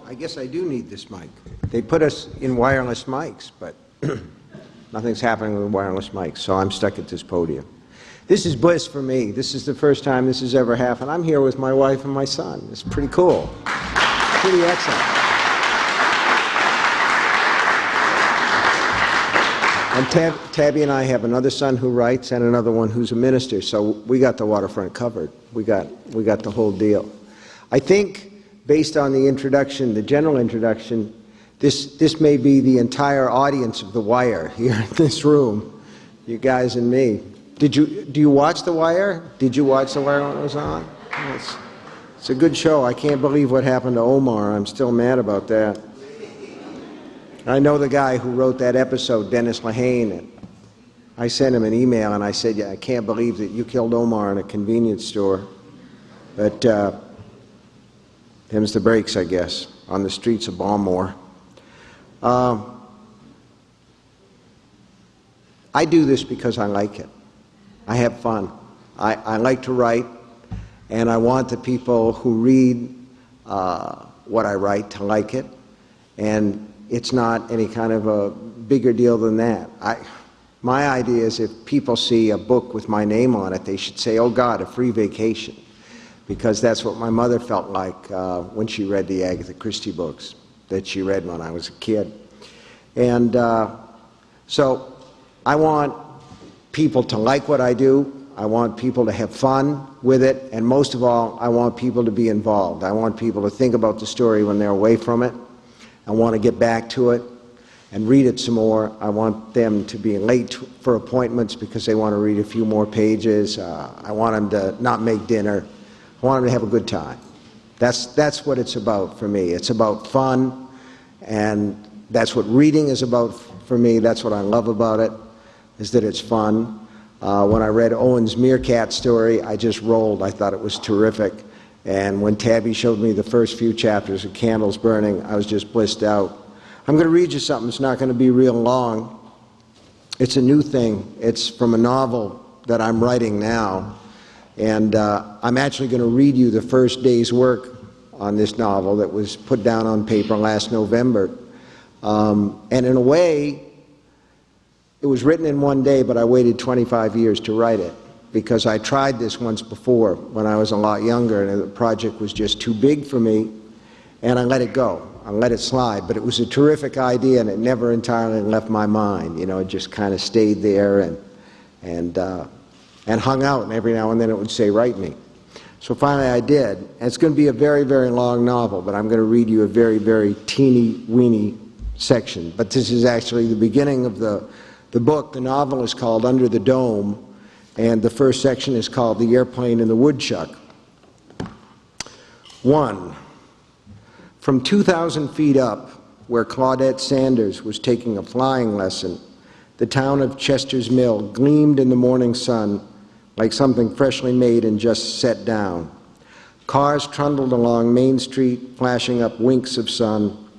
I guess I do need this mic. They put us in wireless mics, but nothing's happening with wireless mics, so I'm stuck at this podium. This is bliss for me. This is the first time this has ever happened. I'm here with my wife and my son. It's pretty cool. Pretty excellent. And Tabby and I have another son who writes and another one who's a minister, so we got the waterfront covered. We got the whole deal. I think, based on the introduction, the general introduction, this may be the entire audience of The Wire here in this room, you guys and me. Do you watch The Wire? Did you watch The Wire when it was on? It's a good show. I can't believe what happened to Omar. I'm still mad about that. I know the guy who wrote that episode, Dennis Lehane, and I sent him an email and I said, yeah, I can't believe that you killed Omar in a convenience store. But them's the breaks, I guess, on the streets of Baltimore. I do this because I like it. I have fun. I like to write, and I want the people who read what I write to like it, and it's not any kind of a bigger deal than that. My idea is if people see a book with my name on it, they should say, oh God, a free vacation, because that's what my mother felt like when she read the Agatha Christie books that she read when I was a kid. And so I want people to like what I do. I want people to have fun with it. And most of all, I want people to be involved. I want people to think about the story when they're away from it. I want to get back to it and read it some more. I want them to be late for appointments because they want to read a few more pages. I want them to not make dinner. I want them to have a good time. That's what it's about for me. It's about fun, and that's what reading is about for me. That's what I love about it, is that it's fun. When I read Owen's meerkat story, I just rolled. I thought it was terrific. And when Tabby showed me the first few chapters of Candles Burning, I was just blissed out. I'm going to read you something. It's not going to be real long. It's a new thing. It's from a novel that I'm writing now. And I'm actually going to read you the first day's work on this novel that was put down on paper last November. And in a way, it was written in one day, but I waited 25 years to write it, because I tried this once before when I was a lot younger, and the project was just too big for me, and I let it go. I let it slide. But it was a terrific idea, and it never entirely left my mind. You know, it just kind of stayed there and hung out, and every now and then it would say, write me. So finally I did. And it's going to be a very, very long novel, but I'm going to read you a very, very teeny-weeny section. But this is actually the beginning of the book. The novel is called Under the Dome, and the first section is called The Airplane and the Woodchuck. 1. From 2,000 feet up, where Claudette Sanders was taking a flying lesson, the town of Chester's Mill gleamed in the morning sun like something freshly made and just set down. Cars trundled along Main Street, flashing up winks of sun.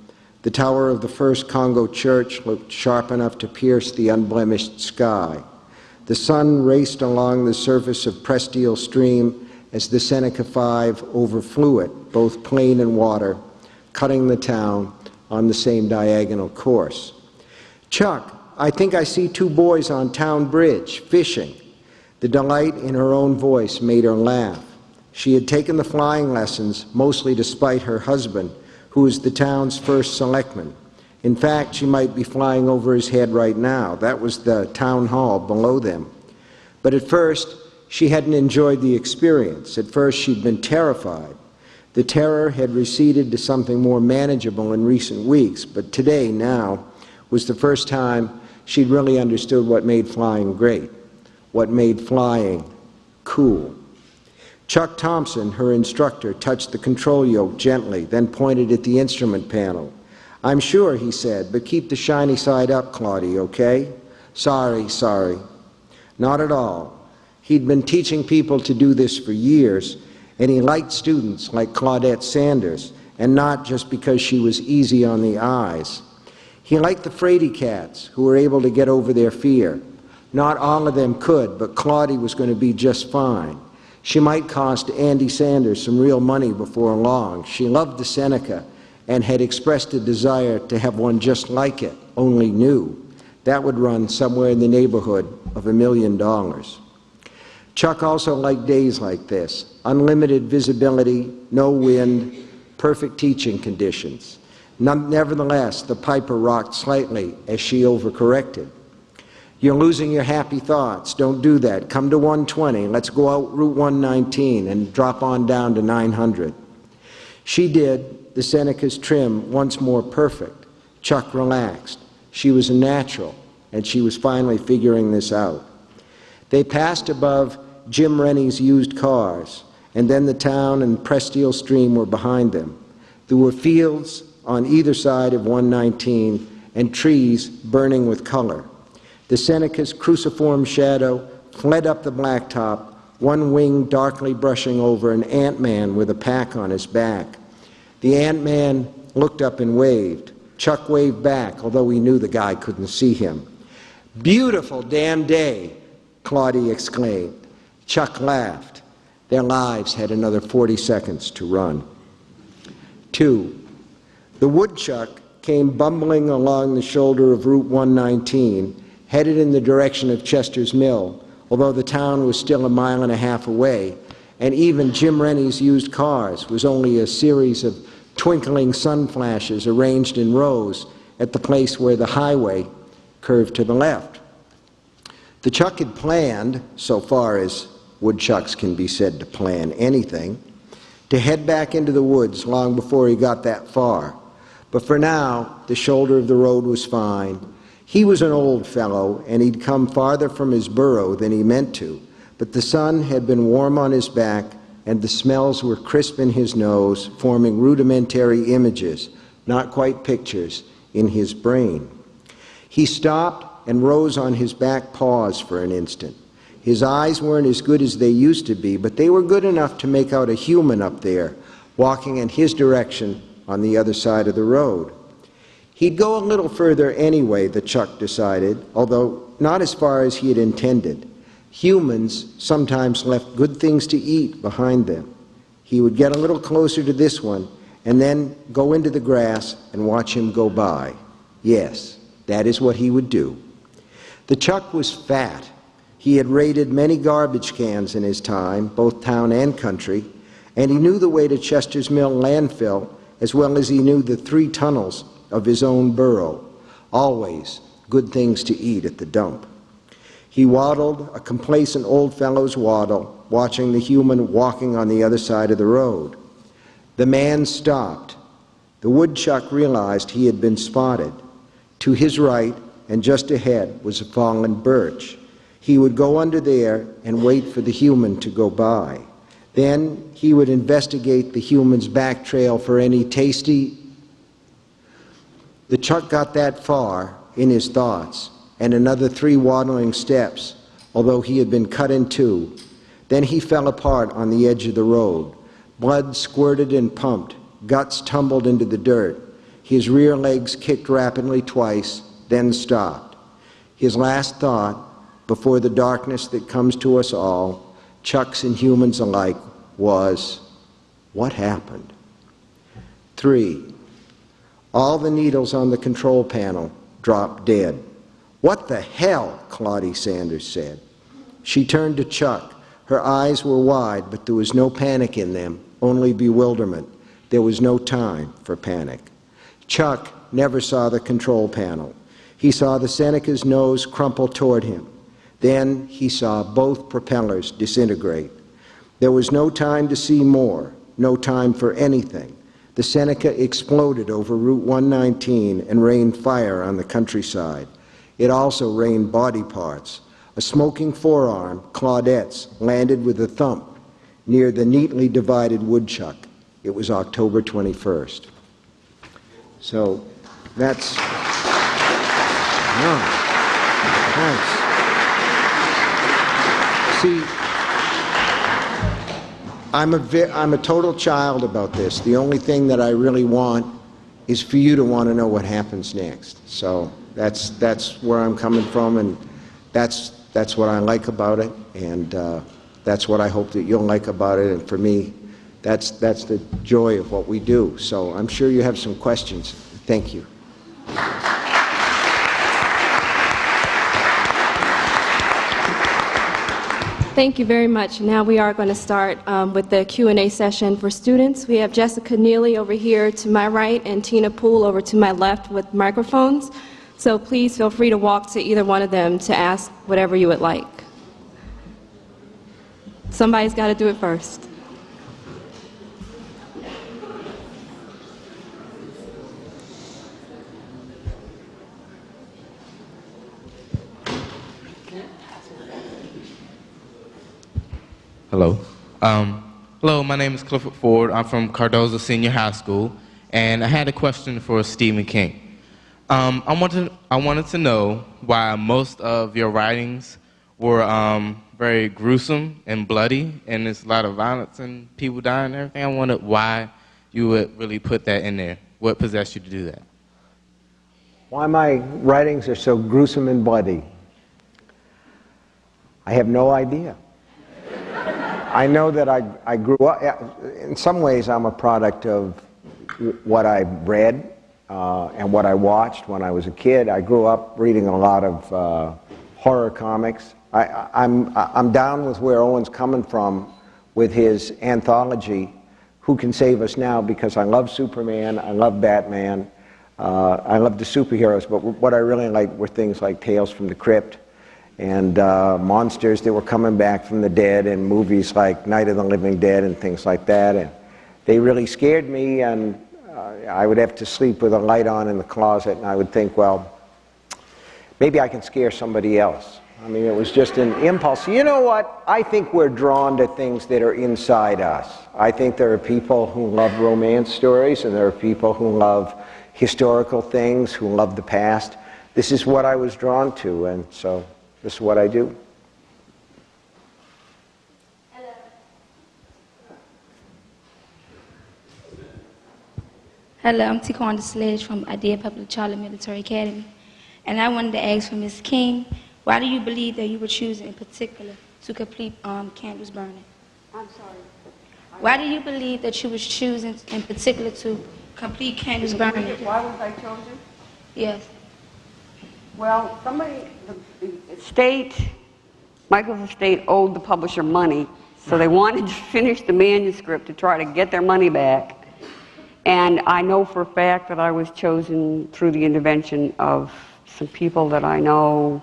The tower of the First Congo Church looked sharp enough to pierce the unblemished sky. The sun raced along the surface of Presteel Stream as the Seneca 5 overflew it, both plain and water, cutting the town on the same diagonal course. Chuck, I think I see 2 boys on Town Bridge, fishing. The delight in her own voice made her laugh. She had taken the flying lessons, mostly to spite her husband, who was the town's first selectman. In fact, she might be flying over his head right now. That was the town hall below them. But at first, she hadn't enjoyed the experience. At first, she'd been terrified. The terror had receded to something more manageable in recent weeks, but today, now, was the first time she'd really understood what made flying great, what made flying cool. Chuck Thompson, her instructor, touched the control yoke gently, then pointed at the instrument panel. I'm sure, he said, but keep the shiny side up, Claudie, okay? Sorry. Not at all. He'd been teaching people to do this for years, and he liked students like Claudette Sanders, and not just because she was easy on the eyes. He liked the fraidy cats who were able to get over their fear. Not all of them could, but Claudie was going to be just fine. She might cost Andy Sanders some real money before long. She loved the Seneca, and had expressed a desire to have one just like it, only new, that would run somewhere in the neighborhood of $1 million. Chuck also liked days like this: unlimited visibility, no wind, perfect teaching conditions. Nevertheless, the Piper rocked slightly as she overcorrected. "You're losing your happy thoughts. Don't do that. Come to 120. Let's go out Route 119 and drop on down to 900. She did, the Seneca's trim once more perfect. Chuck relaxed. She was a natural, and she was finally figuring this out. They passed above Jim Rennie's used cars, and then the town and Presteel Stream were behind them. There were fields on either side of 119 and trees burning with color. The Seneca's cruciform shadow fled up the blacktop, one wing darkly brushing over an ant-man with a pack on his back. The ant-man looked up and waved. Chuck waved back, although he knew the guy couldn't see him. "Beautiful damn day," Claudia exclaimed. Chuck laughed. Their lives had another 40 seconds to run. 2. The woodchuck came bumbling along the shoulder of Route 119, headed in the direction of Chester's Mill, although the town was still 1.5 miles away, and even Jim Rennie's used cars was only a series of twinkling sun flashes arranged in rows at the place where the highway curved to the left. The Chuck had planned, so far as woodchucks can be said to plan anything, to head back into the woods long before he got that far. But for now, the shoulder of the road was fine. He was an old fellow, and he'd come farther from his burrow than he meant to, but the sun had been warm on his back, and the smells were crisp in his nose, forming rudimentary images, not quite pictures, in his brain. He stopped and rose on his back paws for an instant. His eyes weren't as good as they used to be, but they were good enough to make out a human up there, walking in his direction on the other side of the road. He'd go a little further anyway, the Chuck decided, although not as far as he had intended. Humans sometimes left good things to eat behind them. He would get a little closer to this one and then go into the grass and watch him go by. Yes, that is what he would do. The Chuck was fat. He had raided many garbage cans in his time, both town and country, and he knew the way to Chester's Mill landfill as well as he knew the 3 tunnels of his own burrow. Always good things to eat at the dump. He waddled, a complacent old fellow's waddle, watching the human walking on the other side of the road. The man stopped. The woodchuck realized he had been spotted. To his right and just ahead was a fallen birch. He would go under there and wait for the human to go by. Then he would investigate the human's back trail for any tasty... The Chuck got that far in his thoughts, and another 3 waddling steps, although he had been cut in 2. Then he fell apart on the edge of the road. Blood squirted and pumped. Guts tumbled into the dirt. His rear legs kicked rapidly twice, then stopped. His last thought, before the darkness that comes to us all, Chucks and humans alike, was, what happened? 3. All the needles on the control panel dropped dead. "What the hell?" Claudie Sanders said. She turned to Chuck. Her eyes were wide, but there was no panic in them, only bewilderment. There was no time for panic. Chuck never saw the control panel. He saw the Seneca's nose crumple toward him. Then he saw both propellers disintegrate. There was no time to see more, no time for anything. The Seneca exploded over Route 119 and rained fire on the countryside. It also rained body parts. A smoking forearm, Claudette's, landed with a thump near the neatly divided woodchuck. It was October 21st. So that's... No. Thanks. See, I'm a total child about this. The only thing that I really want is for you to want to know what happens next. So that's where I'm coming from, and that's what I like about it, and that's what I hope that you'll like about it. And for me, That's the joy of what we do. So I'm sure you have some questions. Thank you. Thank you very much. Now we are going to start with the Q&A session for students. We have Jessica Neely over here to my right and Tina Poole over to my left with microphones. So please feel free to walk to either one of them to ask whatever you would like. Somebody's got to do it first. Hello. Hello, my name is Clifford Ford. I'm from Cardozo Senior High School, and I had a question for Stephen King. I wanted to know why most of your writings were very gruesome and bloody, and there's a lot of violence and people dying and everything. I wondered why you would really put that in there. What possessed you to do that? Why my writings are so gruesome and bloody? I have no idea. I know that I grew up, in some ways I'm a product of what I read and what I watched when I was a kid. I grew up reading a lot of horror comics. I'm down with where Owen's coming from with his anthology, Who Can Save Us Now, because I love Superman, I love Batman, I love the superheroes, but what I really liked were things like Tales from the Crypt, and monsters that were coming back from the dead, and movies like Night of the Living Dead and things like that. And they really scared me, and I would have to sleep with a light on in the closet, and I would think, well, maybe I can scare somebody else. I mean, it was just an impulse. You know what? I think we're drawn to things that are inside us. I think there are people who love romance stories, and there are people who love historical things, who love the past. This is what I was drawn to, and so this is what I do. Hello. Hello, I'm Tiquanda Sledge from Idea Public Charlie Military Academy. And I wanted to ask for Ms. King, why do you believe that you were choosing in particular to complete Candles Burning? I'm sorry. Why do you believe that you was choosing in particular to complete Candles Burning? Why was I chosen? Yes. Well, the estate, Michael's estate owed the publisher money, so they wanted to finish the manuscript to try to get their money back. And I know for a fact that I was chosen through the intervention of some people that I know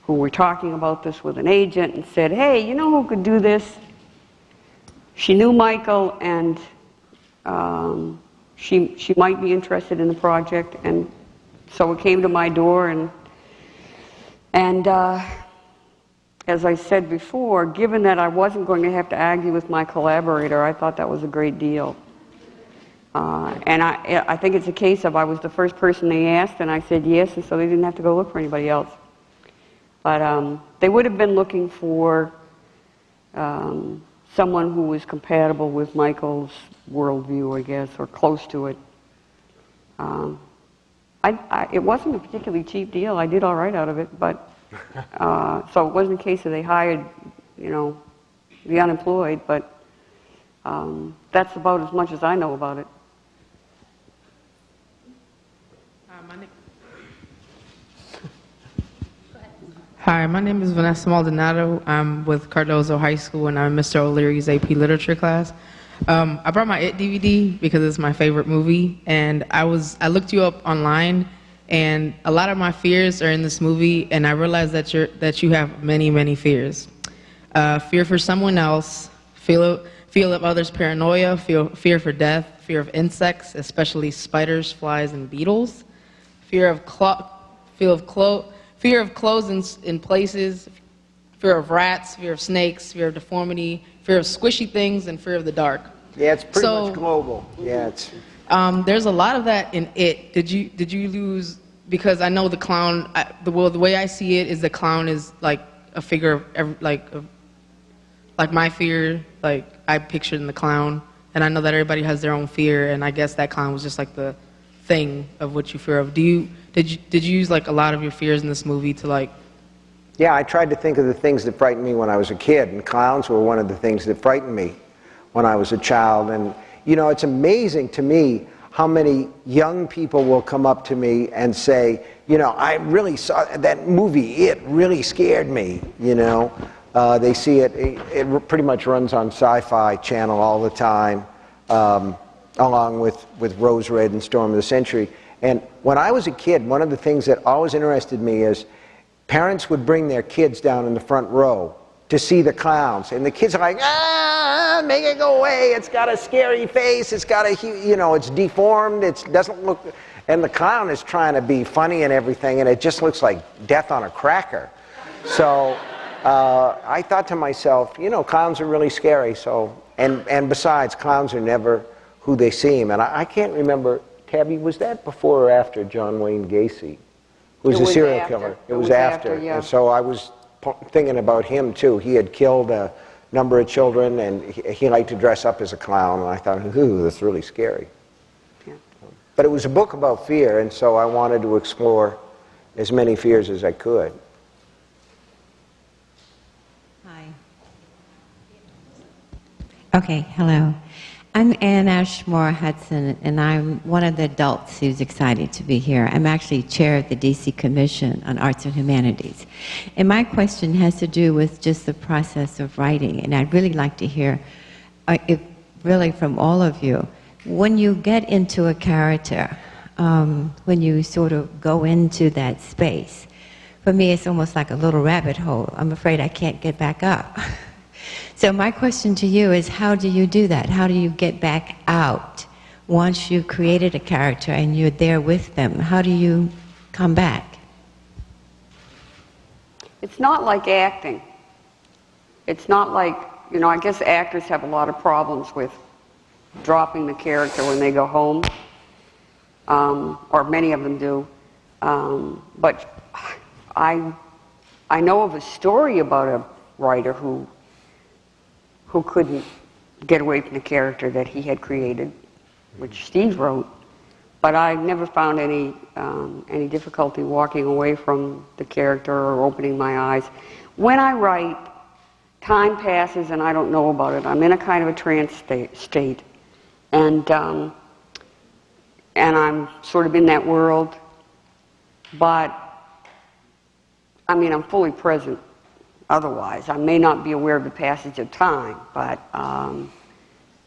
who were talking about this with an agent and said, hey, you know who could do this? She knew Michael, and she might be interested in the project, and so it came to my door, and as I said before, given that I wasn't going to have to argue with my collaborator, I thought that was a great deal. And I think it's a case of I was the first person they asked, and I said yes, and so they didn't have to go look for anybody else. But they would have been looking for someone who was compatible with Michael's worldview, I guess, or close to it. It wasn't a particularly cheap deal. I did all right out of it, but so it wasn't a case of they hired, you know, the unemployed, but that's about as much as I know about it. Hi, my name is Vanessa Maldonado. I'm with Cardozo High School, and I'm Mr. O'Leary's AP Literature class. I brought my IT DVD because it's my favorite movie, and I looked you up online, and a lot of my fears are in this movie, and I realized that you have many, many fears. Fear for someone else, fear of others' paranoia, fear for death, fear of insects, especially spiders, flies, and beetles, fear of clothes in places, fear of rats, fear of snakes, fear of deformity, fear of squishy things, and fear of the dark. Yeah, it's pretty much global. Yeah, it's. There's a lot of that in it. Did you lose? Because I know the clown. The way I see it is the clown is like a figure of like my fear. Like I pictured in the clown, and I know that everybody has their own fear, and I guess that clown was just like the thing of what you fear of. Did you use like a lot of your fears in this movie to like? Yeah, I tried to think of the things that frightened me when I was a kid, and clowns were one of the things that frightened me when I was a child. And, you know, it's amazing to me how many young people will come up to me and say, you know, I really saw that movie, it really scared me, you know. They see it pretty much runs on Sci-Fi Channel all the time, along with Rose Red and Storm of the Century. And when I was a kid, one of the things that always interested me is parents would bring their kids down in the front row to see the clowns. And the kids are like, ah, make it go away. It's got a scary face. It's got a, you know, it's deformed. It doesn't look, and the clown is trying to be funny and everything, and it just looks like death on a cracker. So I thought to myself, you know, clowns are really scary. So, and besides, clowns are never who they seem. And I can't remember, Tabby, was that before or after John Wayne Gacy, who was a serial killer? It was after. Yeah. And so I was thinking about him too. He had killed a number of children, and he liked to dress up as a clown, and I thought, ooh, that's really scary. Yeah. But it was a book about fear, and so I wanted to explore as many fears as I could. Hi. Okay, hello. I'm Ann Ashmore Hudson, and I'm one of the adults who's excited to be here. I'm actually chair of the DC Commission on Arts and Humanities. And my question has to do with just the process of writing, and I'd really like to hear, if really from all of you, when you get into a character, when you sort of go into that space, for me it's almost like a little rabbit hole. I'm afraid I can't get back up. So my question to you is, how do you do that? How do you get back out once you've created a character and you're there with them? How do you come back? It's not like acting. It's not like, you know, I guess actors have a lot of problems with dropping the character when they go home, or many of them do. But I know of a story about a writer who couldn't get away from the character that he had created, which Steve wrote. But I never found any difficulty walking away from the character or opening my eyes. When I write, time passes and I don't know about it. I'm in a kind of a trance state, and I'm sort of in that world. But I mean, I'm fully present. Otherwise, I may not be aware of the passage of time, but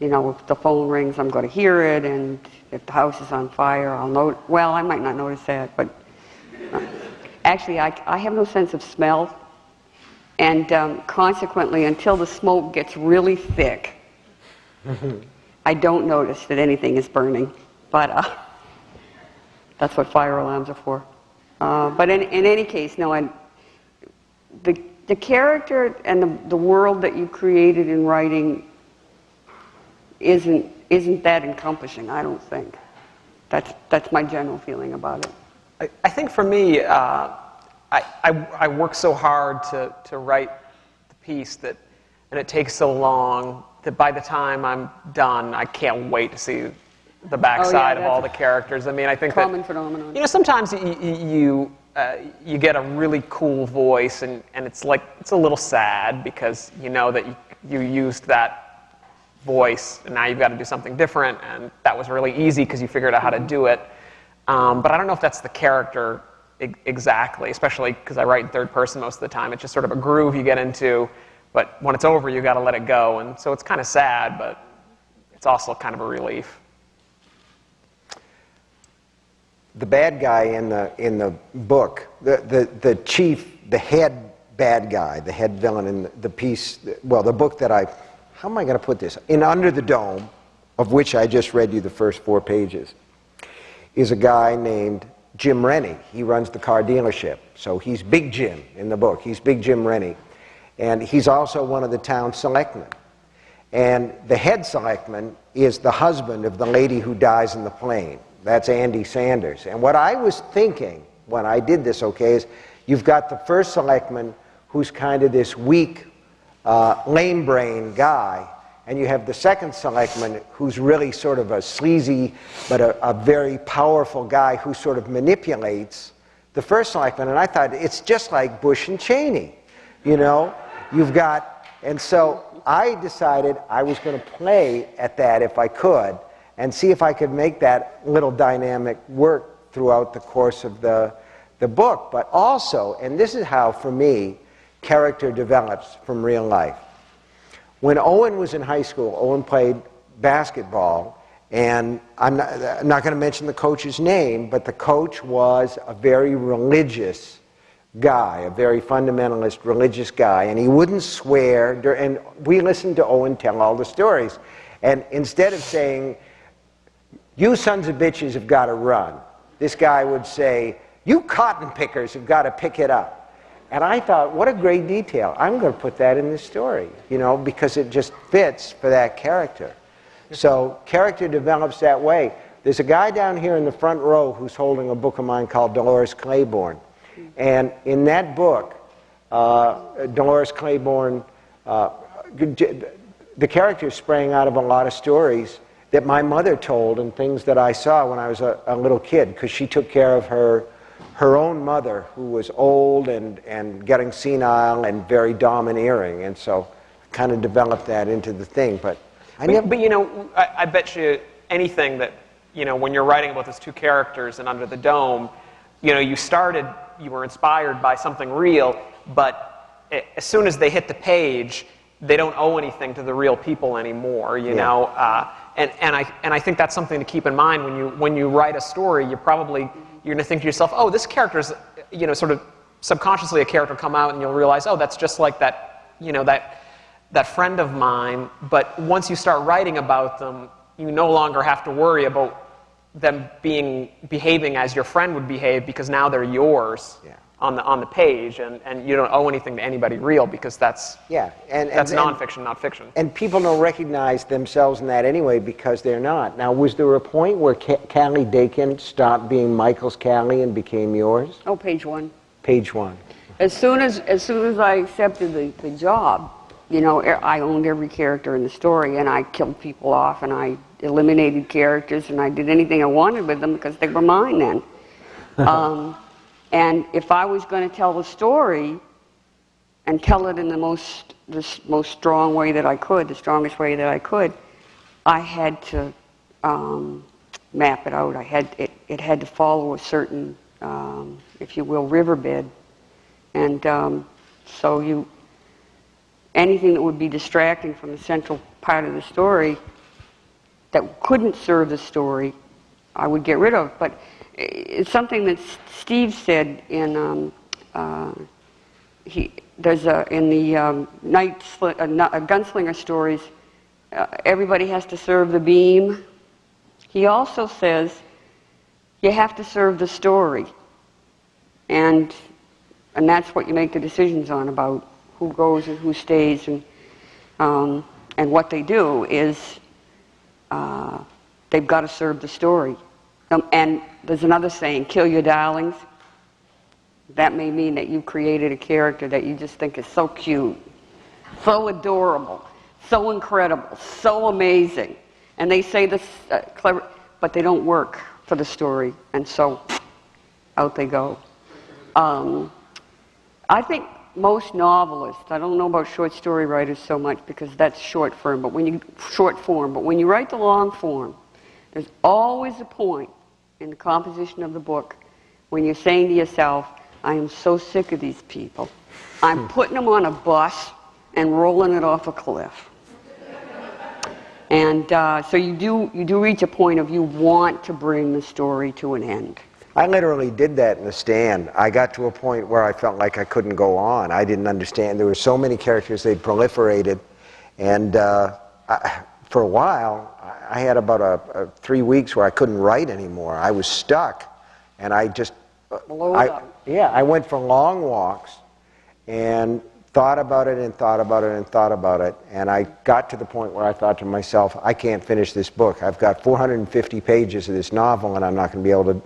you know, if the phone rings, I'm going to hear it, and if the house is on fire, I'll know. Well, I might not notice that, but actually, I have no sense of smell, and consequently, until the smoke gets really thick, I don't notice that anything is burning. But that's what fire alarms are for. But in any case, no, the character and the world that you created in writing isn't that encompassing, I don't think. That's my general feeling about it. I think for me, I work so hard to write the piece and it takes so long that by the time I'm done, I can't wait to see the backside of all the characters. I mean, I think common phenomenon. You know, sometimes you get a really cool voice, and it's like, it's a little sad because you know that you used that voice, and now you've got to do something different, and that was really easy because you figured out how to do it. But I don't know if that's the character exactly, especially because I write in third person most of the time. It's just sort of a groove you get into, but when it's over, you got to let it go, and so it's kind of sad, but it's also kind of a relief. The bad guy in the book, the chief, the head bad guy, the head villain in the piece, well, the book that how am I going to put this? In Under the Dome, of which I just read you the first 4 pages, is a guy named Jim Rennie. He runs the car dealership. So he's Big Jim in the book. He's Big Jim Rennie. And he's also one of the town selectmen. And the head selectman is the husband of the lady who dies in the plane. That's Andy Sanders. And what I was thinking when I did this, okay, is you've got the first selectman who's kind of this weak, lame brain guy, and you have the second selectman who's really sort of a sleazy but a very powerful guy who sort of manipulates the first selectman. And I thought, it's just like Bush and Cheney. You know, you've got And so I decided I was going to play at that if I could and see if I could make that little dynamic work throughout the course of the book. But also, and this is how, for me, character develops from real life. When Owen was in high school, Owen played basketball, and I'm not going to mention the coach's name, but the coach was a very religious guy, a very fundamentalist religious guy, and he wouldn't swear, and we listened to Owen tell all the stories. And instead of saying, "You sons of bitches have got to run," this guy would say, "You cotton pickers have got to pick it up." And I thought, what a great detail. I'm going to put that in this story, because it just fits for that character. So character develops that way. There's a guy down here in the front row who's holding a book of mine called Dolores Claiborne. And in that book, Dolores Claiborne, the characters sprang out of a lot of stories that my mother told and things that I saw when I was a little kid, because she took care of her own mother, who was old and getting senile and very domineering. And so kind of developed that into the thing. But I bet you anything that, when you're writing about those two characters and Under the Dome, you were inspired by something real, but as soon as they hit the page, they don't owe anything to the real people anymore, know. And I think that's something to keep in mind when you write a story. You're going to think to yourself, oh, this character's, sort of subconsciously a character come out, and you'll realize, oh, that's just like that, that friend of mine. But once you start writing about them, you no longer have to worry about them behaving as your friend would behave, because now they're yours on the page, and you don't owe anything to anybody real, because that's nonfiction, not fiction. And people don't recognize themselves in that anyway, because they're not. Now, was there a point where Callie Dakin stopped being Michael's Callie and became yours? Oh, page one. Page one. As soon as I accepted the job, I owned every character in the story, and I killed people off, and I eliminated characters, and I did anything I wanted with them because they were mine then. And if I was going to tell the story and tell it in the most strong way that I could, the strongest way that I could, I had to map it out. It had to follow a certain, if you will, riverbed. And so anything that would be distracting from the central part of the story that couldn't serve the story, I would get rid of. But it's something that Steve said in in the Gunslinger stories. Everybody has to serve the beam. He also says you have to serve the story, and that's what you make the decisions on, about who goes and who stays, and what they do is they've got to serve the story. And there's another saying, kill your darlings. That may mean that you created a character that you just think is so cute, so adorable, so incredible, so amazing. And they say this clever, but they don't work for the story. And so out they go. I think most novelists, I don't know about short story writers so much because that's short form, but when you write the long form, there's always a point in the composition of the book when you're saying to yourself, I am so sick of these people. I'm putting them on a bus and rolling it off a cliff. And so you do reach a point of you want to bring the story to an end. I literally did that in The Stand. I got to a point where I felt like I couldn't go on. I didn't understand. There were so many characters, they'd proliferated. And for a while, I had about 3 weeks where I couldn't write anymore. I was stuck. And I just... I went for long walks and thought about it and thought about it and thought about it. And I got to the point where I thought to myself, I can't finish this book. I've got 450 pages of this novel, and I'm not going to be able to...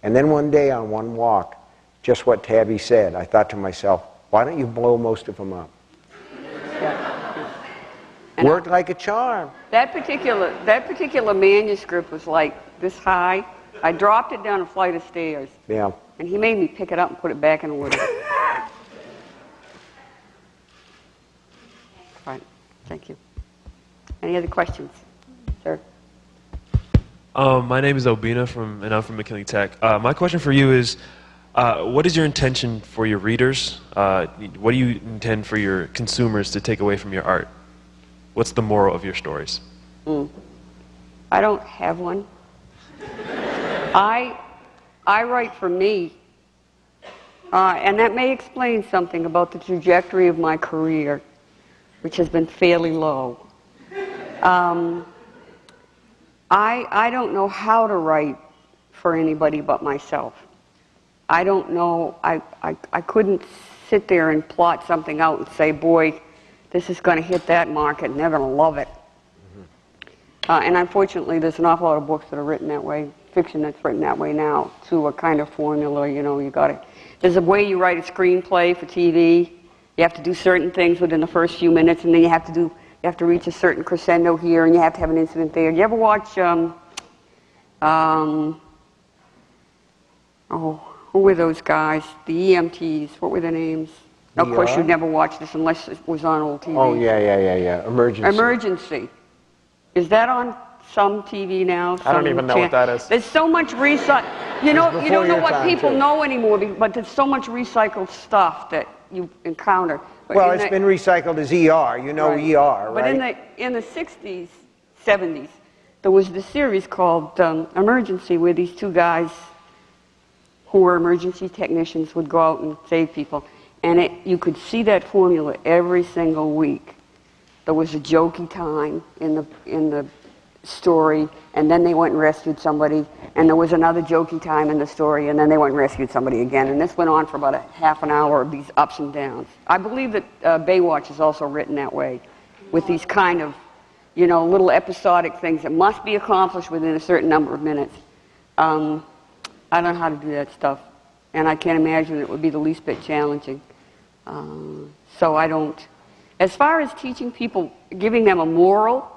And then one day on one walk, just what Tabby said, I thought to myself, why don't you blow most of them up? Worked like a charm. That particular manuscript was like this high. I dropped it down a flight of stairs. Yeah. And he made me pick it up and put it back in order. Thank you. Any other questions? Sir? My name is Obina, and I'm from McKinley Tech. My question for you is, what is your intention for your readers? What do you intend for your consumers to take away from your art? What's the moral of your stories? I don't have one. I write for me, and that may explain something about the trajectory of my career, which has been fairly low. I don't know how to write for anybody but myself. I don't know, I couldn't sit there and plot something out and say, boy, this is going to hit that market and they're going to love it. And unfortunately, there's an awful lot of books that are written that way, fiction that's written that way now, to a kind of formula, you know, you got to, there's a way you write a screenplay for TV. You have to do certain things within the first few minutes, and then you have to reach a certain crescendo here, and you have to have an incident there. You ever watch, who were those guys? The EMTs. What were their names? Of course, you'd never watch this unless it was on old TV. Oh, yeah. Emergency. Emergency. Is that on some TV now? I don't even know what that is. There's so much recycle. You don't know your what time, people too. know anymore, but there's so much recycled stuff that you encounter. But Well, it's been recycled as ER. You know right. ER, right? But in the 60s, 70s, there was this series called Emergency, where these two guys who were emergency technicians would go out and save people. And you could see that formula every single week. There was a jokey time in the story, and then they went and rescued somebody, and there was another jokey time in the story, and then they went and rescued somebody again. And this went on for about a half an hour of these ups and downs. I believe that Baywatch is also written that way, with these kind of, you know, little episodic things that must be accomplished within a certain number of minutes. I don't know how to do that stuff, and I can't imagine it would be the least bit challenging. So I don't. As far as teaching people, giving them a moral,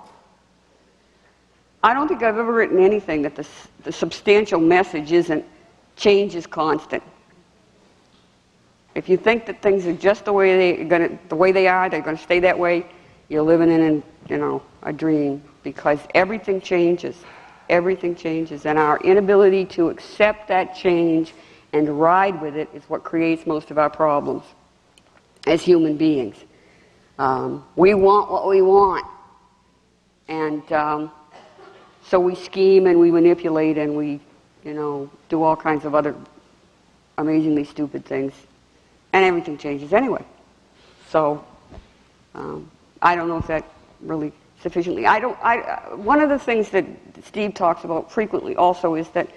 I don't think I've ever written anything that the substantial message isn't change is constant. If you think that things are just the way they are, they're going to stay that way, you're living in a dream, because everything changes. Everything changes, and our inability to accept that change and ride with it is what creates most of our problems as human beings. We want what we want, and so we scheme and we manipulate and we, do all kinds of other amazingly stupid things, and everything changes anyway. So I don't know if that really sufficiently. One of the things that Steve talks about frequently also is that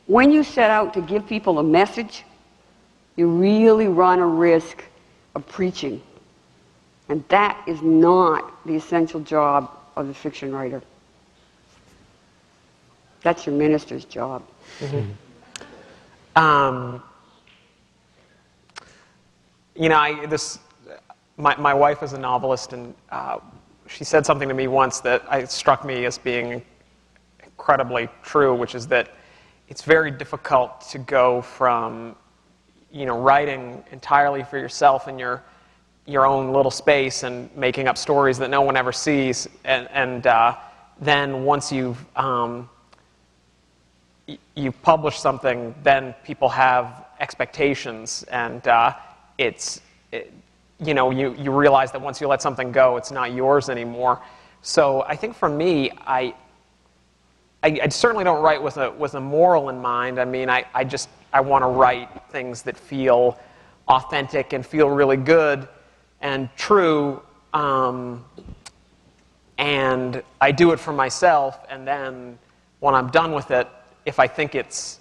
when you set out to give people a message, you really run a risk of preaching. And that is not the essential job of the fiction writer. That's your minister's job. Mm-hmm. My wife is a novelist, and she said something to me once that struck me as being incredibly true, which is that it's very difficult to go from, writing entirely for yourself in your own little space and making up stories that no one ever sees, and then once you've published something, then people have expectations, and you realize that once you let something go, it's not yours anymore. So I think for me, I certainly don't write with a moral in mind. I mean, I want to write things that feel authentic and feel really good and true, and I do it for myself, and then when I'm done with it, if I think it's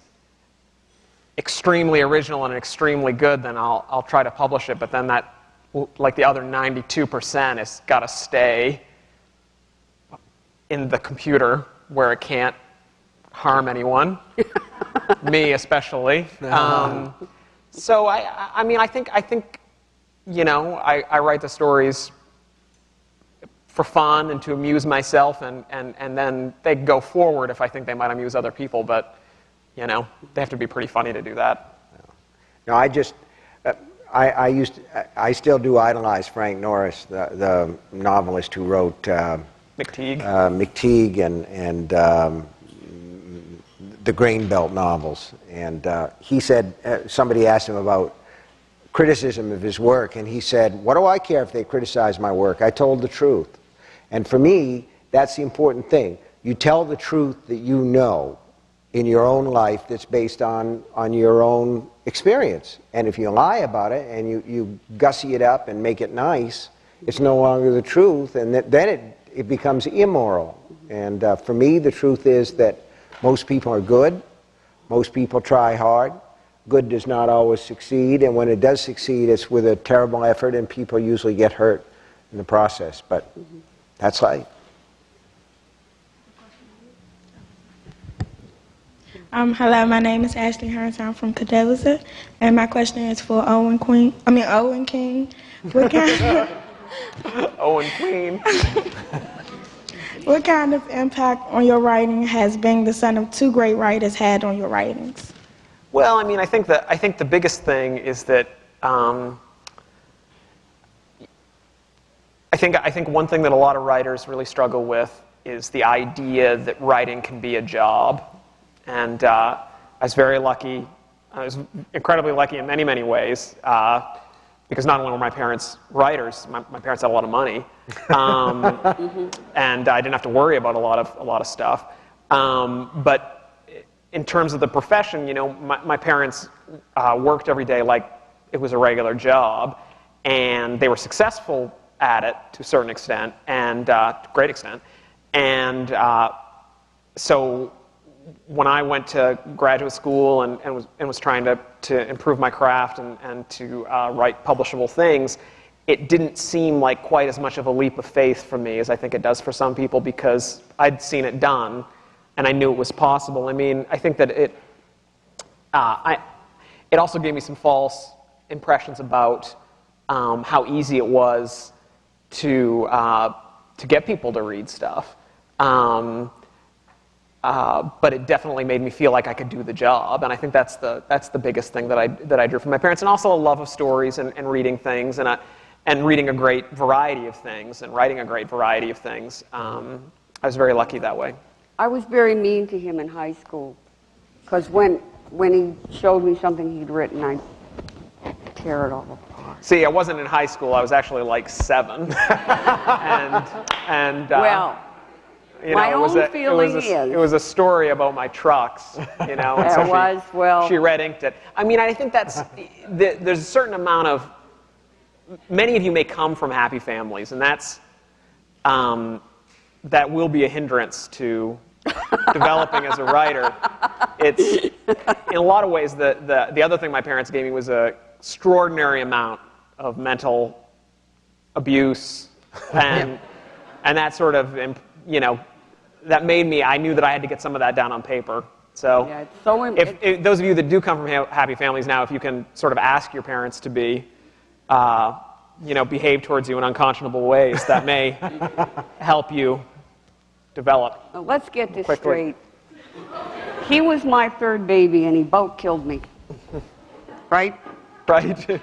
extremely original and extremely good, then I'll try to publish it, but then that, like the other 92%, has got to stay in the computer where it can't harm anyone, me especially. So I think I write the stories for fun and to amuse myself, and then they go forward if I think they might amuse other people, but they have to be pretty funny to do that. No, I still do idolize Frank Norris, the novelist who wrote McTeague and the Grain Belt novels. And he said, somebody asked him about criticism of his work, and he said, what do I care if they criticize my work? I told the truth. And for me, that's the important thing. You tell the truth that you know in your own life that's based on your own experience. And if you lie about it and you gussy it up and make it nice, it's no longer the truth, and then it becomes immoral. And for me, the truth is that most people are good, most people try hard. Good does not always succeed, and when it does succeed, it's with a terrible effort, and people usually get hurt in the process. But that's life. Hello, my name is Ashley Hearns. I'm from Tabitha, and my question is for Owen King. What kind Owen Queen. What kind of impact on your writing has being the son of two great writers had on your writings? Well, I mean, I think the biggest thing is that I think one thing that a lot of writers really struggle with is the idea that writing can be a job. And I was very lucky. I was incredibly lucky in many, many ways because not only were my parents writers, my parents had a lot of money, and I didn't have to worry about a lot of stuff. But in terms of the profession, you know, my parents worked every day like it was a regular job, and they were successful at it to a certain extent, and to a great extent. And so when I went to graduate school and was trying to improve my craft and to write publishable things, it didn't seem like quite as much of a leap of faith for me as I think it does for some people, because I'd seen it done and I knew it was possible. I mean, I think that it also gave me some false impressions about how easy it was to get people to read stuff. But it definitely made me feel like I could do the job, and I think that's the biggest thing that I drew from my parents, and also a love of stories and reading things, and reading a great variety of things and writing a great variety of things. I was very lucky that way. I was very mean to him in high school, because when he showed me something he'd written, I'd tear it all apart. See, I wasn't in high school. I was actually like 7, well. You know, it was a story about my trucks, you know. And so she red inked it. I mean, I think there's a certain amount of, many of you may come from happy families, and that will be a hindrance to developing as a writer. It's, in a lot of ways, the other thing my parents gave me was an extraordinary amount of mental abuse, and that sort of, you know, that made me, I knew that I had to get some of that down on paper. So, yeah, it's so if those of you that do come from happy families now, if you can sort of ask your parents to be, you know, behave towards you in unconscionable ways, that may help you develop. Now, let's get this quickly. straight. He was my third baby, and he about killed me. Right? Right.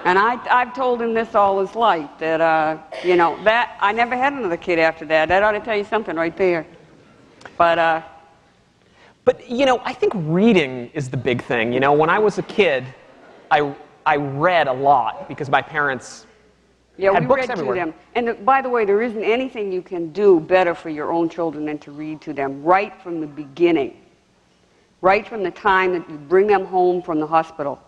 And I've told him this all his life, that, you know, that I never had another kid after that. That ought to tell you something right there. But, you know, I think reading is the big thing. You know, when I was a kid, I read a lot because my parents had books everywhere. To them. And by the way, there isn't anything you can do better for your own children than to read to them right from the beginning. Right from the time that you bring them home from the hospital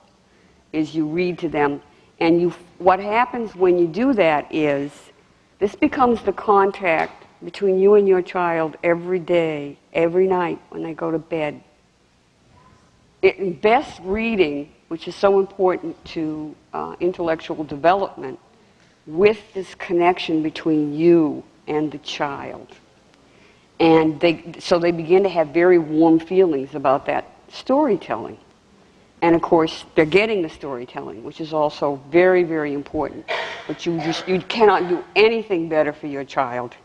is you read to them. And what happens when you do that is this becomes the contact between you and your child every day, every night when they go to bed. Best reading, which is so important to intellectual development, with this connection between you and the child. And so they begin to have very warm feelings about that storytelling. And of course, they're getting the storytelling, which is also very, very important. But you cannot do anything better for your child,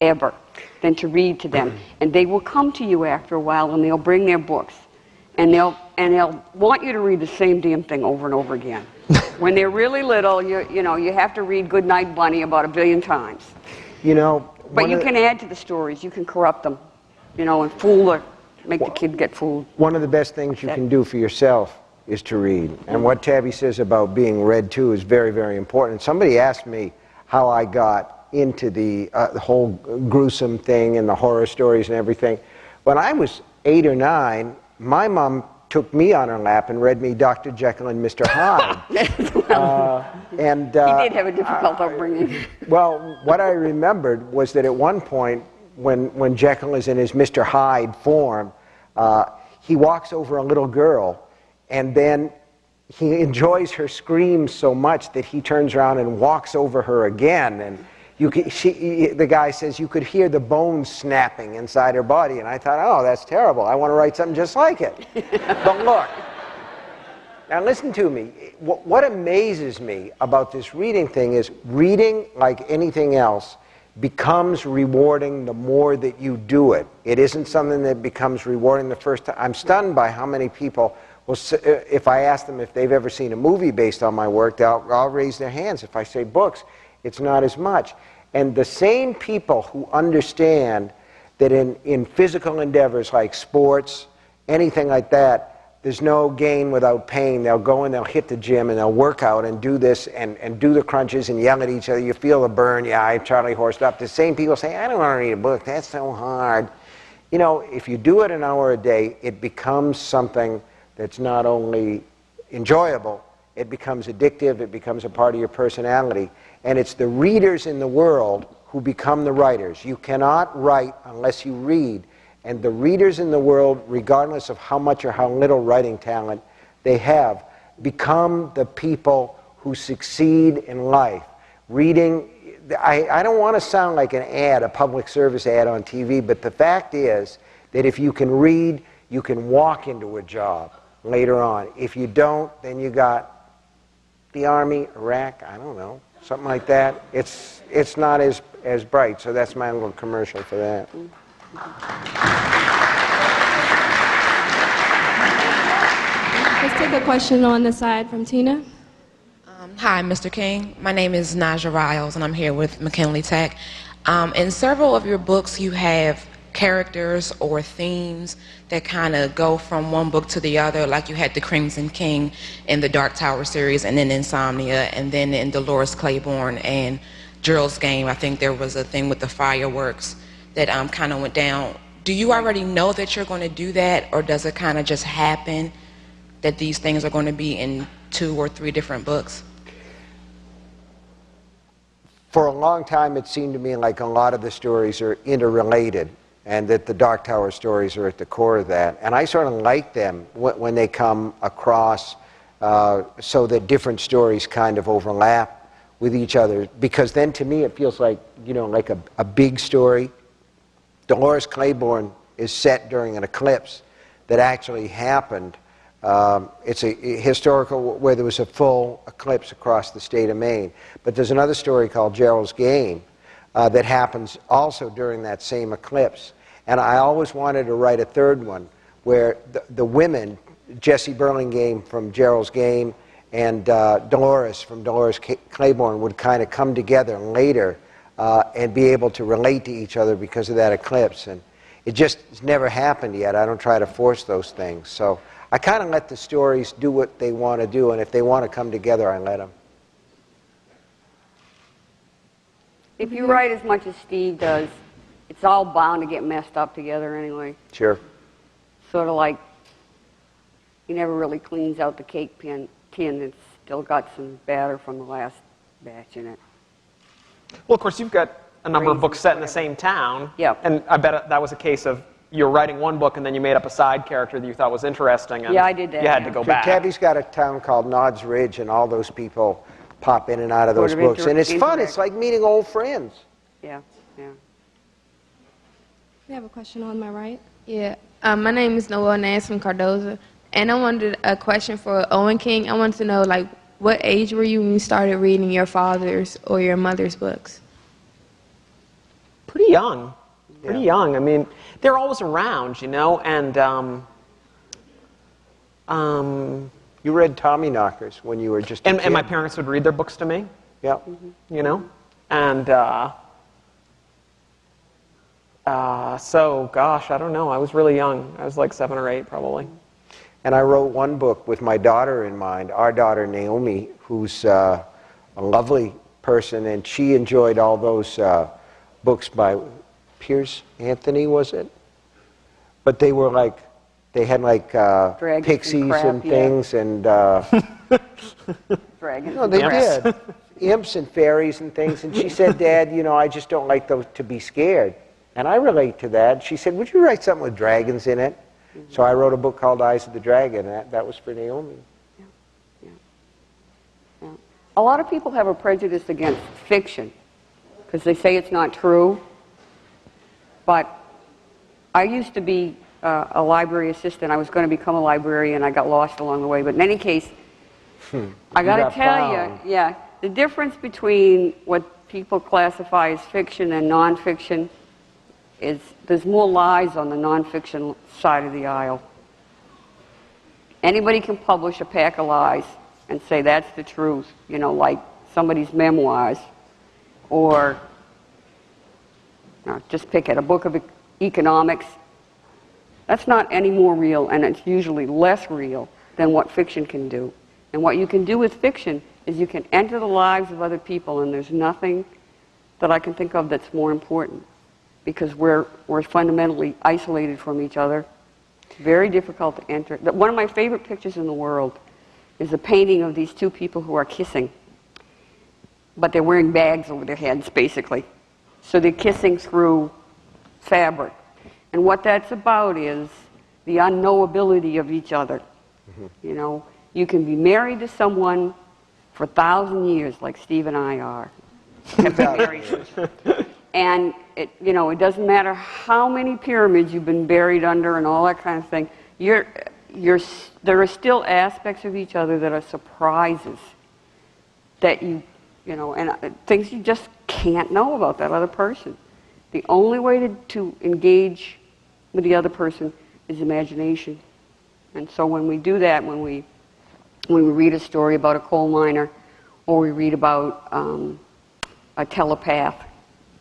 ever, than to read to them. And they will come to you after a while, and they'll bring their books. and they'll want you to read the same damn thing over and over again. When they're really little, you have to read Goodnight Bunny about 1 billion times. But you can add to the stories. You can corrupt them, and fool or make the kid get fooled. One of the best things you can do for yourself is to read. And what Tabby says about being read to is very, very important. Somebody asked me how I got into the whole gruesome thing and the horror stories and everything. When I was 8 or 9, my mom took me on her lap and read me Dr. Jekyll and Mr. Hyde. He did have a difficult upbringing. Well, what I remembered was that at one point, when Jekyll is in his Mr. Hyde form, he walks over a little girl, and then he enjoys her screams so much that he turns around and walks over her again. And the guy says you could hear the bones snapping inside her body. And I thought, oh, that's terrible. I want to write something just like it. But look, now listen to me. What amazes me about this reading thing is reading, like anything else, becomes rewarding the more that you do it. It isn't something that becomes rewarding the first time. I'm stunned by how many people, if I ask them if they've ever seen a movie based on my work, they'll raise their hands. If I say books, it's not as much. And the same people who understand that in physical endeavors like sports, anything like that, there's no gain without pain. They'll go and they'll hit the gym and they'll work out and do this and do the crunches and yell at each other. You feel the burn. Yeah, I Charlie horsed up. The same people say, I don't want to read a book. That's so hard. If you do it an hour a day, it becomes something that's not only enjoyable, it becomes addictive, it becomes a part of your personality. And it's the readers in the world who become the writers. You cannot write unless you read. And the readers in the world, regardless of how much or how little writing talent they have, become the people who succeed in life. Reading, I don't want to sound like an ad, a public service ad on TV, but the fact is that if you can read, you can walk into a job later on. If you don't, then you got the Army, Iraq, I don't know, something like that. It's not as bright, so that's my little commercial for that. Let's take a question on the side from Tina. Hi, Mr. King. My name is Naja Riles, and I'm here with McKinley Tech. In several of your books, you have characters or themes that kind of go from one book to the other, like you had the Crimson King in the Dark Tower series, and then Insomnia, and then in Dolores Claiborne and Gerald's Game, I think there was a thing with the fireworks that kind of went down. Do you already know that you're going to do that, or does it kind of just happen that these things are going to be in 2 or 3 different books? For a long time, it seemed to me like a lot of the stories are interrelated, and that the Dark Tower stories are at the core of that. And I sort of like them when they come across so that different stories kind of overlap with each other, because then to me it feels like, like a big story. Dolores Claiborne is set during an eclipse that actually happened. It's a historical where there was a full eclipse across the state of Maine. But there's another story called Gerald's Game that happens also during that same eclipse. And I always wanted to write a third one where the women, Jessie Burlingame from Gerald's Game and Dolores from Dolores Claiborne, would kind of come together later and be able to relate to each other because of that eclipse. And it just has never happened yet. I don't try to force those things. So I kind of let the stories do what they want to do, and if they want to come together, I let them. If you write as much as Steve does, it's all bound to get messed up together anyway. Sure. Sort of like he never really cleans out the cake tin. It's still got some batter from the last batch in it. Well, of course, you've got a number of books set in the same town. Yeah. And I bet that was a case of you're writing one book and then you made up a side character that you thought was interesting. And yeah, I did that. You had to go back. Tabby's got a town called Nods Ridge, and all those people pop in and out of those books. And it's fun. It's like meeting old friends. Yeah, yeah. We have a question on my right. Yeah, my name is Noelle Nance from Cardozo, and I wanted a question for Owen King. I wanted to know, like, what age were you when you started reading your father's or your mother's books? Pretty young. Pretty young. I mean, they're always around, and You read Tommyknockers when you were just a kid. And my parents would read their books to me. Yeah. You know? And so, gosh, I don't know. I was really young. I was like 7 or 8, probably. And I wrote one book with my daughter in mind, our daughter Naomi, who's a lovely person, and she enjoyed all those books by Piers Anthony, was it? But they were like, they had like pixies and things, and Dragons. no, they did imps and fairies and things. And she said, "Dad, you know, I just don't like those to be scared." And I relate to that. She said, "Would you write something with dragons in it?" So I wrote a book called Eyes of the Dragon, and that was for Naomi. Yeah. A lot of people have a prejudice against fiction because they say it's not true. But I used to be a library assistant. I was going to become a librarian. I got lost along the way. But in any case, I got to tell you, the difference between what people classify as fiction and nonfiction is there's more lies on the nonfiction side of the aisle. Anybody can publish a pack of lies and say that's the truth, you know, like somebody's memoirs, or just pick it, a book of economics. That's not any more real, and it's usually less real than what fiction can do. And what you can do with fiction is you can enter the lives of other people, and there's nothing that I can think of that's more important, because we're fundamentally isolated from each other. It's very difficult to enter. One of my favorite pictures in the world is a painting of these two people who are kissing, but they're wearing bags over their heads, basically. So they're kissing through fabric. And what that's about is the unknowability of each other. You know, you can be married to someone for 1,000 years, like Steve and I are. Have been married. And it doesn't matter how many pyramids you've been buried under and all that kind of thing. There are still aspects of each other that are surprises that and things you just can't know about that other person. The only way to engage with the other person is imagination. And so when we do that, when we read a story about a coal miner, or we read about a telepath,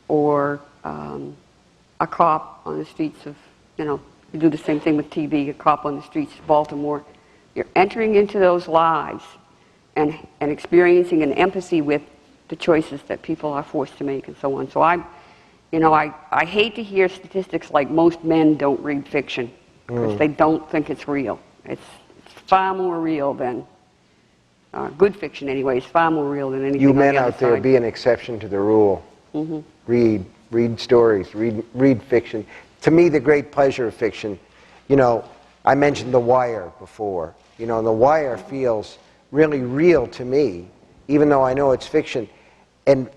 or a cop on the streets of, you do the same thing with TV, a cop on the streets of Baltimore, you're entering into those lives and experiencing an empathy with the choices that people are forced to make and so on. So I hate to hear statistics like most men don't read fiction because they don't think it's real. It's far more real than, good fiction anyway, is far more real than anything You on men the other out there, side. be an exception to the rule. Read stories, read fiction. To me, the great pleasure of fiction, I mentioned The Wire before. The Wire feels really real to me, even though I know it's fiction. And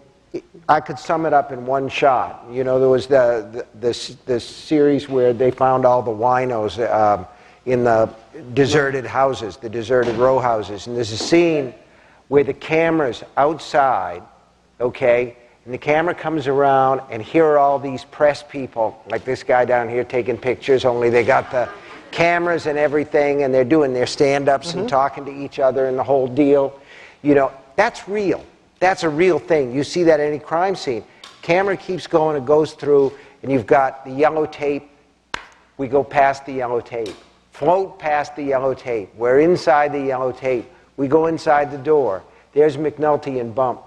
I could sum it up in one shot. There was the series where they found all the winos in the deserted houses, the deserted row houses. And there's a scene where the camera's outside, okay? And the camera comes around, and here are all these press people, like this guy down here taking pictures, only they got the cameras and everything, and they're doing their stand-ups and talking to each other and the whole deal. That's real. That's a real thing. You see that at any crime scene. Camera keeps going, it goes through, and you've got the yellow tape. We go past the yellow tape. Float past the yellow tape. We're inside the yellow tape. We go inside the door. There's McNulty and Bump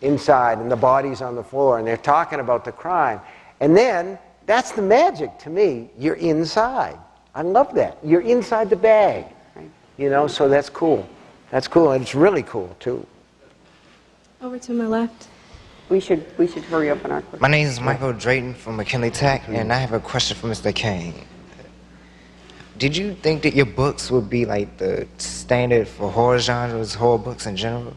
inside, and the body's on the floor, and they're talking about the crime. And then, that's the magic to me. You're inside. I love that. You're inside the bag. So that's cool. That's cool, and it's really cool, too. Over to my left. We should hurry up on our question. My name is Michael Drayton from McKinley Tech, and I have a question for Mr. King. Did you think that your books would be like the standard for horror genres, horror books in general?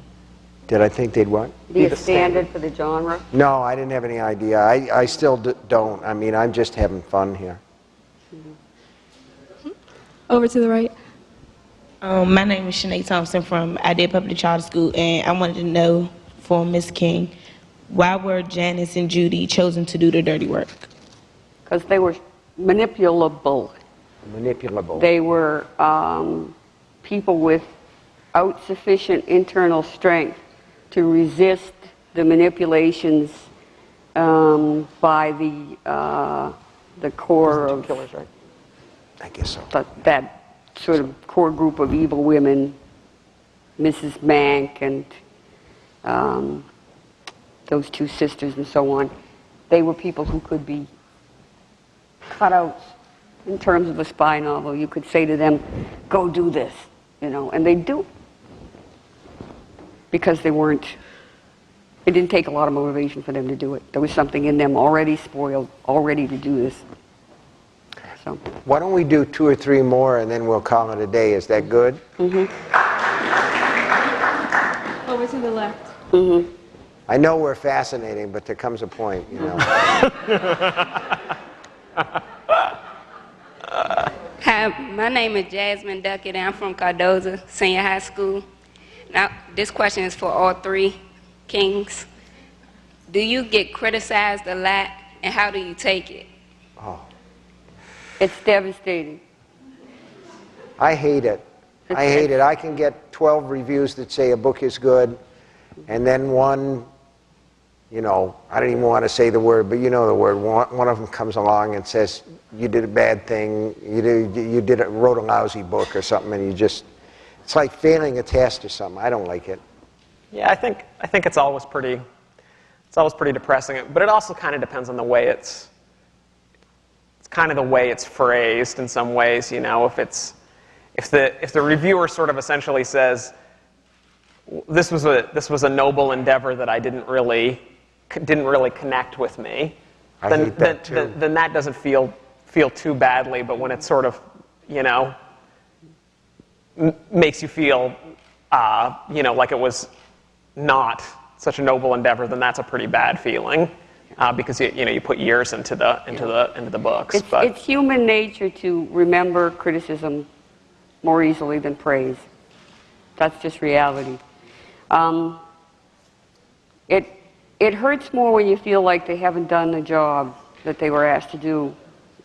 Did I think they'd what? Be a standard for the genre? No, I didn't have any idea. I still don't. I mean, I'm just having fun here. Over to the right. My name is Shanae Thompson from Idea Public Charter School, and I wanted to know from Ms. King, why were Janice and Judy chosen to do the dirty work? Because they were manipulable. Manipulable. They were people without sufficient internal strength to resist the manipulations by the core of killers, right? I guess so. that sort of core group of evil women, Mrs. Mank and those two sisters and so on. They were people who could be cut out in terms of a spy novel. You could say to them, go do this, and they do. Because it didn't take a lot of motivation for them to do it. There was something in them already spoiled, all ready to do this. So. Why don't we do 2 or 3 more and then we'll call it a day? Is that good? Over to the left. I know we're fascinating, but there comes a point, Hi, my name is Jasmine Duckett, and I'm from Cardozo Senior High School. Now, this question is for all 3 Kings. Do you get criticized a lot, and how do you take it? Oh. It's devastating. I hate it. I hate it. I can get 12 reviews that say a book is good, and then one, I don't even want to say the word, but you know the word. One of them comes along and says, you did a bad thing, wrote a lousy book or something, and it's like failing a test or something. I don't like it. Yeah, I think it's always pretty depressing. But it also kind of depends on the way it's kind of the way it's phrased in some ways. If the reviewer sort of essentially says, this was a noble endeavor that I didn't really connect with me, then that doesn't feel too badly. But when it sort of makes you feel like it was not such a noble endeavor, then that's a pretty bad feeling because you put years into the books. It's human nature to remember criticism more easily than praise. That's just reality. It hurts more when you feel like they haven't done the job that they were asked to do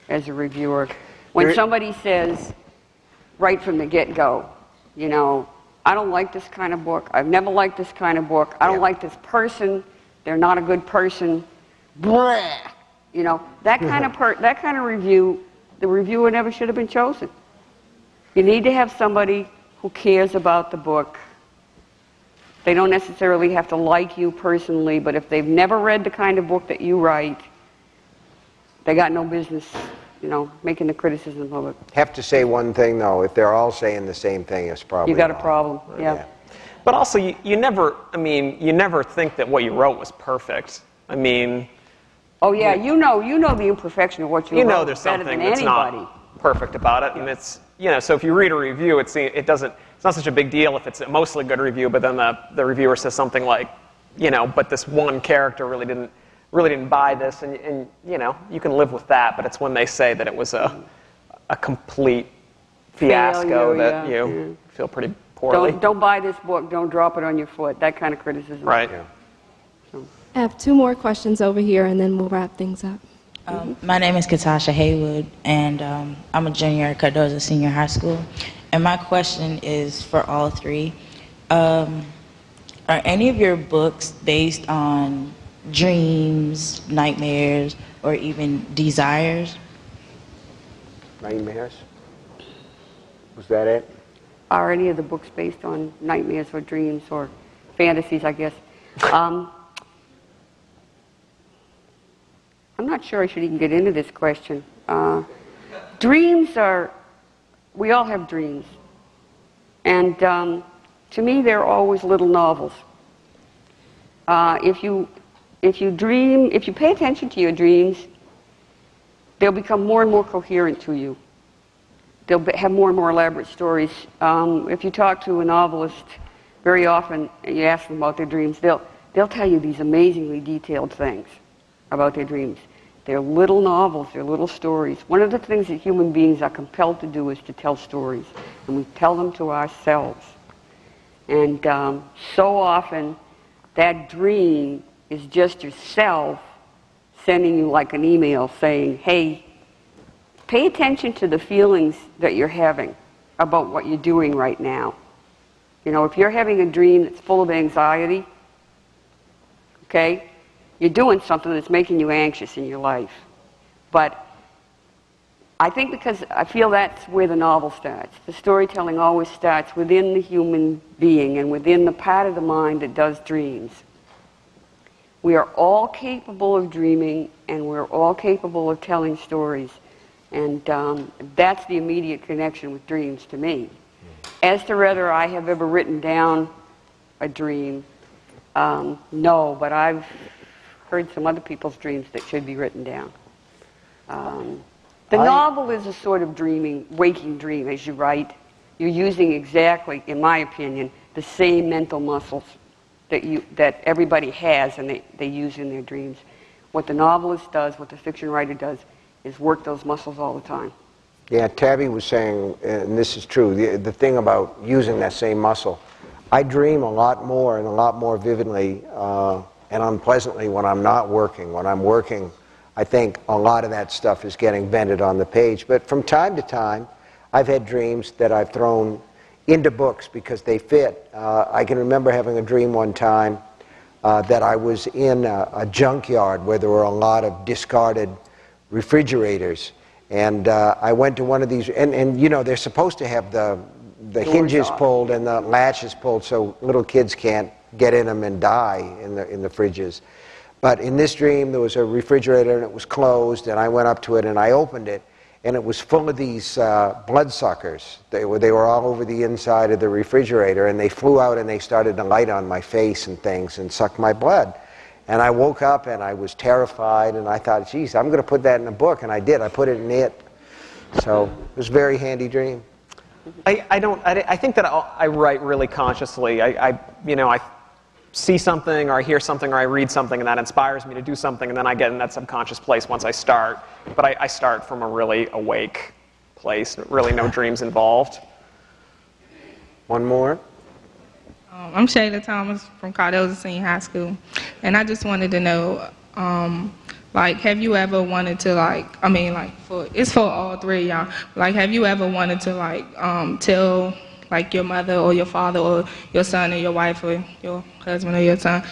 as a reviewer. When somebody says right from the get-go, I don't like this kind of book. I've never liked this kind of book. I don't like this person. They're not a good person. Blah. That kind of review, the reviewer never should have been chosen. You need to have somebody who cares about the book. They don't necessarily have to like you personally, but if they've never read the kind of book that you write, they got no business, making the criticism of it. Have to say one thing, though. If they're all saying the same thing, it's probably you got a wrong. problem. Yeah. But also, you never think that what you wrote was perfect. Oh yeah, you know the imperfection of what you wrote there's better something than that's anybody. not perfect about it, and it's so if you read a review, it's not such a big deal if it's a mostly good review, but then the reviewer says something like, but this one character really didn't buy this, and you can live with that. But it's when they say that it was a complete fiasco that you feel pretty poorly. Don't buy this book. Don't drop it on your foot. That kind of criticism. Right. Yeah. So. I have 2 more questions over here, and then we'll wrap things up. My name is Katasha Haywood, and I'm a junior at Cardozo Senior High School. And my question is for all 3. Are any of your books based on dreams, nightmares, or even desires? Nightmares? Was that it? Are any of the books based on nightmares or dreams or fantasies, I guess? I'm not sure I should even get into this question. Dreams we all have dreams. And to me, they're always little novels. If you pay attention to your dreams, they'll become more and more coherent to you. They'll have more and more elaborate stories. If you talk to a novelist very often and you ask them about their dreams, they'll tell you these amazingly detailed things about their dreams. They're little novels, they're little stories. One of the things that human beings are compelled to do is to tell stories, and we tell them to ourselves. And so often, that dream is just yourself sending you like an email saying, hey, pay attention to the feelings that you're having about what you're doing right now. You know, if you're having a dream that's full of anxiety, okay, you're doing something that's making you anxious in your life. But I think because I feel that's where the novel starts. The storytelling always starts within the human being and within the part of the mind that does dreams. We are all capable of dreaming, and we're all capable of telling stories. And that's the immediate connection with dreams to me. As to whether I have ever written down a dream, no, but I've heard some other people's dreams that should be written down. The novel is a sort of dreaming, waking dream as you write. You're using exactly, in my opinion, the same mental muscles that everybody has and they use in their dreams. What the novelist does, what the fiction writer does, is work those muscles all the time. Yeah, Tabby was saying, and this is true, the thing about using that same muscle. I dream a lot more and a lot more vividly and unpleasantly when I'm not working. When I'm working, I think a lot of that stuff is getting vented on the page. But from time to time, I've had dreams that I've thrown into books because they fit. I can remember having a dream one time that I was in a junkyard where there were a lot of discarded refrigerators. And I went to one of these, and you know, they're supposed to have the hinges pulled and the latches pulled so little kids can't get in them and die in the fridges. But in this dream, there was a refrigerator and it was closed, and I went up to it and I opened it, and it was full of these bloodsuckers. They were all over the inside of the refrigerator, and they flew out and they started to light on my face and things and suck my blood. And I woke up and I was terrified, and I thought, geez, I'm going to put that in a book, and I did. I put it in it. So it was a very handy dream. I think that I write really consciously. I see something, or I hear something, or I read something, and that inspires me to do something, and then I get in that subconscious place once I start. But I start from a really awake place, really no dreams involved. One more. I'm Shayla Thomas from Cardozo Senior High School, and I just wanted to know, like, have you ever wanted to, it's for all three of y'all, like, have you ever wanted to, tell, like, your mother or your father or your son or your wife or your husband or your son,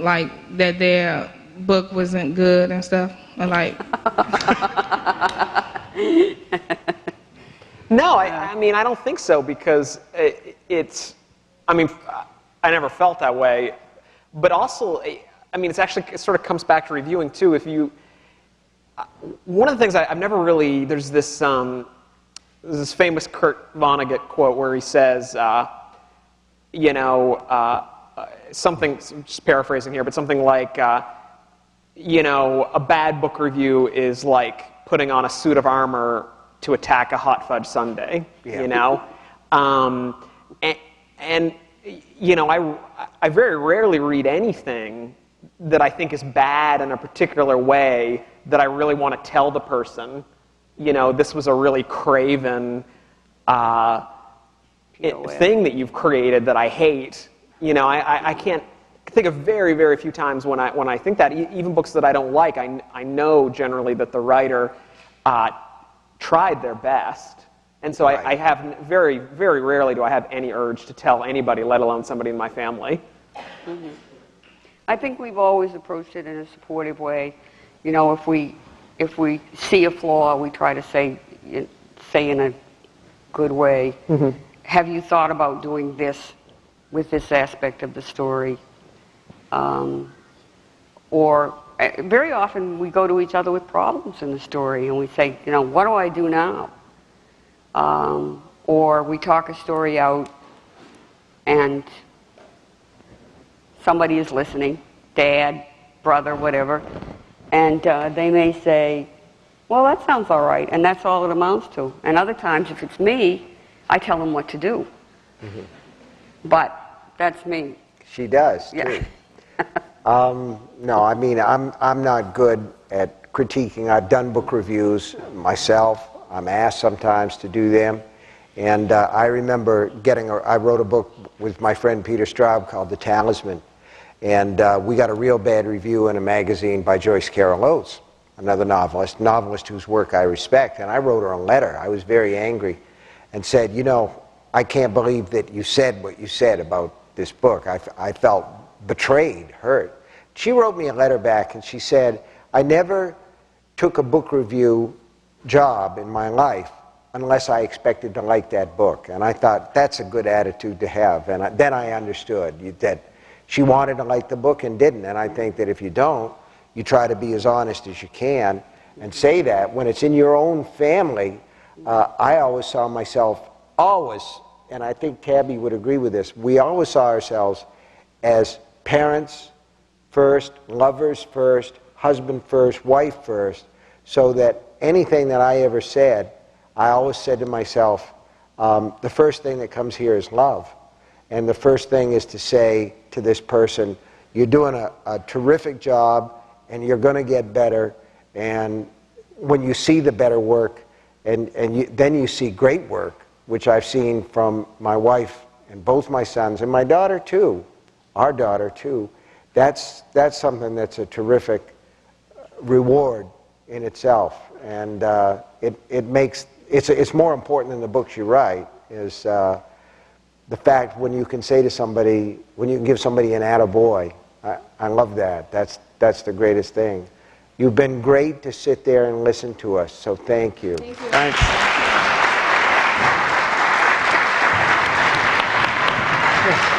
like, that their book wasn't good and stuff? Or, like... No, I mean, I don't think so, because I never felt that way. But also, I mean, it sort of comes back to reviewing, too. One of the things I've never really, there's this famous Kurt Vonnegut quote where he says, something, just paraphrasing here, but something like, a bad book review is like putting on a suit of armor to attack a hot fudge sundae, you know? I very rarely read anything that I think is bad in a particular way that I really want to tell the person, this was a really craven thing that you've created that I hate. I can't think of very, very few times when I think that. Even books that I don't like, I know generally that the writer tried their best. And so I have very, very rarely do I have any urge to tell anybody, let alone somebody in my family. Mm-hmm. I think we've always approached it in a supportive way. If we see a flaw, we try to say in a good way. Mm-hmm. Have you thought about doing this with this aspect of the story? Or very often we go to each other with problems in the story, and we say, what do I do now? Or we talk a story out, and somebody is listening, dad, brother, whatever, and they may say, well, that sounds all right, and that's all it amounts to. And other times, if it's me, I tell them what to do. Mm-hmm. But that's me. She does, too. Yeah. No, I mean, I'm not good at critiquing. I've done book reviews myself. I'm asked sometimes to do them. And I remember I wrote a book with my friend Peter Straub called The Talisman. And we got a real bad review in a magazine by Joyce Carol Oates, another novelist whose work I respect. And I wrote her a letter. I was very angry. and said, you know, I can't believe that you said what you said about this book. I felt betrayed, hurt. She wrote me a letter back and she said, I never took a book review job in my life unless I expected to like that book. And I thought, that's a good attitude to have. And then I understood that she wanted to like the book and didn't. And I think that if you don't, you try to be as honest as you can and say that. When it's in your own family, I always saw myself, and I think Tabby would agree with this, we always saw ourselves as parents first, lovers first, husband first, wife first, so that anything that I ever said, I always said to myself, the first thing that comes here is love. And the first thing is to say to this person, you're doing a terrific job and you're going to get better. And when you see the better work, then you see great work, which I've seen from my wife and both my sons and my daughter too, our daughter too. That's something that's a terrific reward in itself, and it's more important than the books you write, is the fact when you can say to somebody, when you can give somebody an attaboy. I love that. That's the greatest thing. You've been great to sit there and listen to us, so thank you. Thank you. Thanks.